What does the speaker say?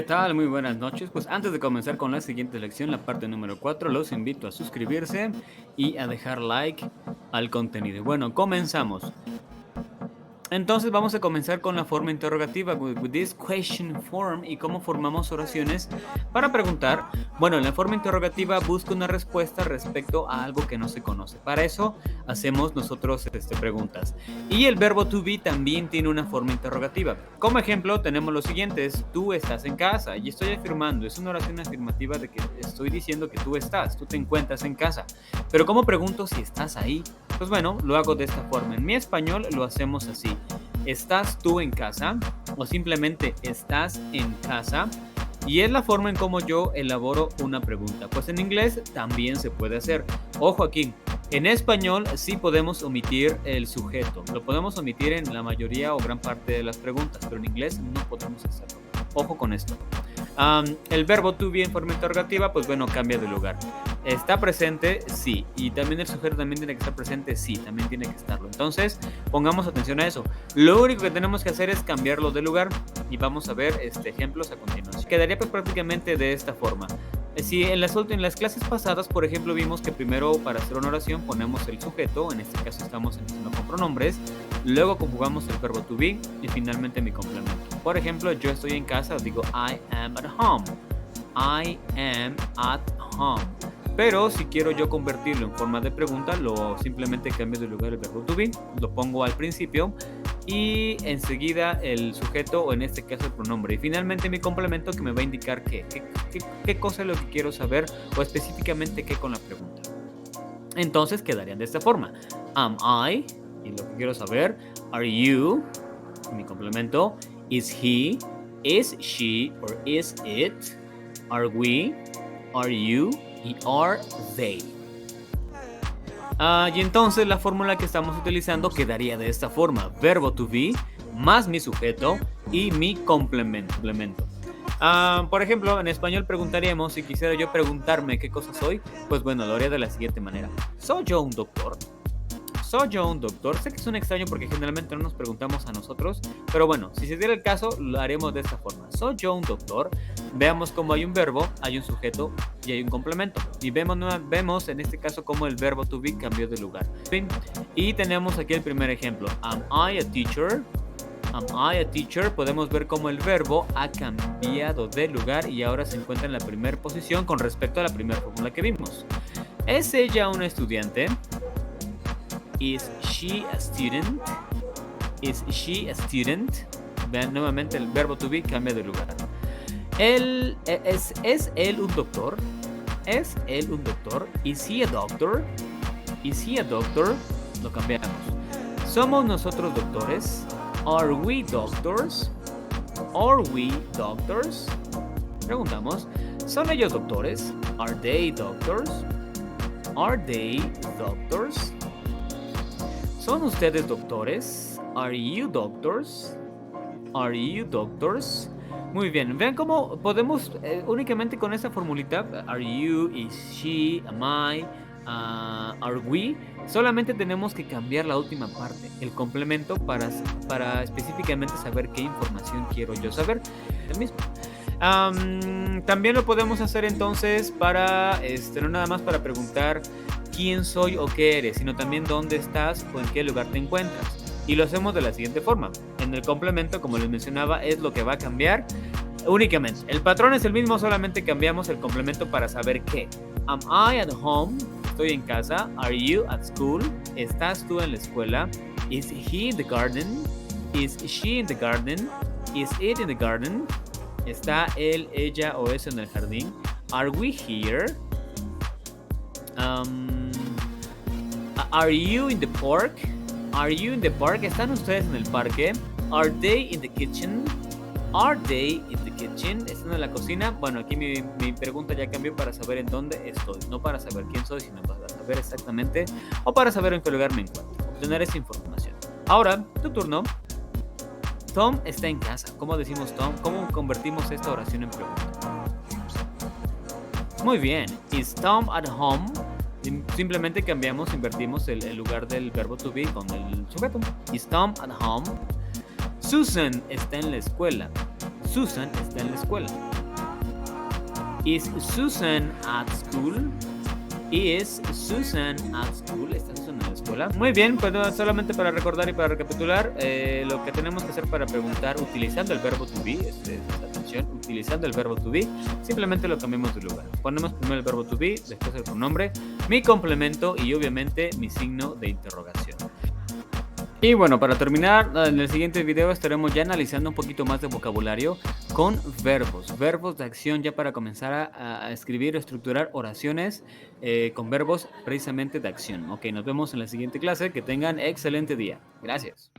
tal? Muy buenas noches. Pues antes de comenzar con la siguiente lección, la parte número 4, los invito a suscribirse y a dejar like al contenido. Bueno, comenzamos. Entonces vamos a comenzar con la forma interrogativa, with this question form, y cómo formamos oraciones para preguntar. Bueno, en la forma interrogativa busca una respuesta respecto a algo que no se conoce. Para eso hacemos nosotros preguntas. Y el verbo to be también tiene una forma interrogativa. Como ejemplo tenemos los siguientes: tú estás en casa, y estoy afirmando, es una oración afirmativa de que estoy diciendo que tú te encuentras en casa. Pero ¿cómo pregunto si estás ahí? Pues bueno, lo hago de esta forma. En mi español lo hacemos así: ¿estás tú en casa? O simplemente ¿estás en casa? Y es la forma en cómo yo elaboro una pregunta. Pues en inglés también se puede hacer. Ojo aquí, en español sí podemos omitir el sujeto. Lo podemos omitir en la mayoría o gran parte de las preguntas, pero en inglés no podemos hacerlo. Ojo con esto. El verbo to be en forma interrogativa, pues bueno, cambia de lugar. ¿Está presente? Sí. Y también el sujeto también tiene que estar presente. Sí, también tiene que estarlo. Entonces, pongamos atención a eso. Lo único que tenemos que hacer es cambiarlo de lugar. Y vamos a ver ejemplos a continuación. Quedaría pues prácticamente de esta forma. Si en las clases pasadas, por ejemplo, vimos que primero para hacer una oración ponemos el sujeto, en este caso estamos empezando con pronombres, luego conjugamos el verbo to be y finalmente mi complemento. Por ejemplo, yo estoy en casa, digo I am at home. I am at home. Pero si quiero yo convertirlo en forma de pregunta, lo simplemente cambio de lugar el verbo to be, lo pongo al principio y enseguida el sujeto, o en este caso el pronombre, y finalmente mi complemento, que me va a indicar qué cosa es lo que quiero saber, o específicamente qué con la pregunta. Entonces quedarían de esta forma: am I, y lo que quiero saber; are you, mi complemento; is he, is she, or is it; are we, are you, y are they. Y entonces la fórmula que estamos utilizando quedaría de esta forma: verbo to be más mi sujeto y mi complemento. Por ejemplo, en español preguntaríamos, si quisiera yo preguntarme qué cosa soy, pues bueno, lo haría de la siguiente manera: ¿soy yo un doctor? ¿Soy yo un doctor? Sé que es un extraño porque generalmente no nos preguntamos a nosotros, pero bueno, si se diera el caso, lo haremos de esta forma: ¿soy yo un doctor? Veamos cómo hay un verbo, hay un sujeto y hay un complemento. Y vemos en este caso cómo el verbo to be cambió de lugar. Y tenemos aquí el primer ejemplo: am I a teacher? Am I a teacher? Podemos ver cómo el verbo ha cambiado de lugar y ahora se encuentra en la primera posición con respecto a la primera fórmula que vimos. ¿Es ella una estudiante? Is she a student? Is she a student? Vean, nuevamente el verbo to be cambia de lugar. ¿Es él un doctor? ¿Es él un doctor? Is he a doctor? Is he a doctor? Lo cambiamos. ¿Somos nosotros doctores? Are we doctors? Are we doctors? Preguntamos: ¿son ellos doctores? Are they doctors? Are they doctors? ¿Son ustedes doctores? Are you doctors? Are you doctors? Muy bien, vean cómo podemos únicamente con esta formulita: are you, is she, am I, are we, solamente tenemos que cambiar la última parte, el complemento, para específicamente saber qué información quiero yo saber. El mismo. También lo podemos hacer entonces para, no nada más para preguntar quién soy o qué eres, sino también dónde estás o en qué lugar te encuentras. Y lo hacemos de la siguiente forma: en el complemento, como les mencionaba, es lo que va a cambiar únicamente. El patrón es el mismo, solamente cambiamos el complemento para saber qué. Am I at home? Estoy en casa. Are you at school? ¿Estás tú en la escuela? Is he in the garden? Is she in the garden? Is it in the garden? ¿Está él, ella o eso en el jardín? Are we here? Are you in the park? Are you in the park? ¿Están ustedes en el parque? Are they in the kitchen? Are they in the kitchen? ¿Están en la cocina? Bueno, aquí mi pregunta ya cambió para saber en dónde estoy. No para saber quién soy, sino para saber exactamente, o para saber en qué lugar me encuentro. Obtener esa información. Ahora, tu turno. Tom está en casa. ¿Cómo decimos Tom? ¿Cómo convertimos esta oración en pregunta? Muy bien. Is Tom at home? Simplemente cambiamos, invertimos el lugar del verbo to be con el sujeto. Is Tom at home? Susan está en la escuela. Susan está en la escuela. Is Susan at school? Is Susan at school? ¿Está Susan en la escuela? Muy bien, pues solamente para recordar y para recapitular, lo que tenemos que hacer para preguntar utilizando el verbo to be, atención, utilizando el verbo to be, simplemente lo cambiamos de lugar. Ponemos primero el verbo to be, después el pronombre, mi complemento y obviamente mi signo de interrogación. Y bueno, para terminar, en el siguiente video estaremos ya analizando un poquito más de vocabulario con verbos de acción ya para comenzar a escribir o estructurar oraciones con verbos precisamente de acción. Ok, nos vemos en la siguiente clase. Que tengan excelente día. Gracias.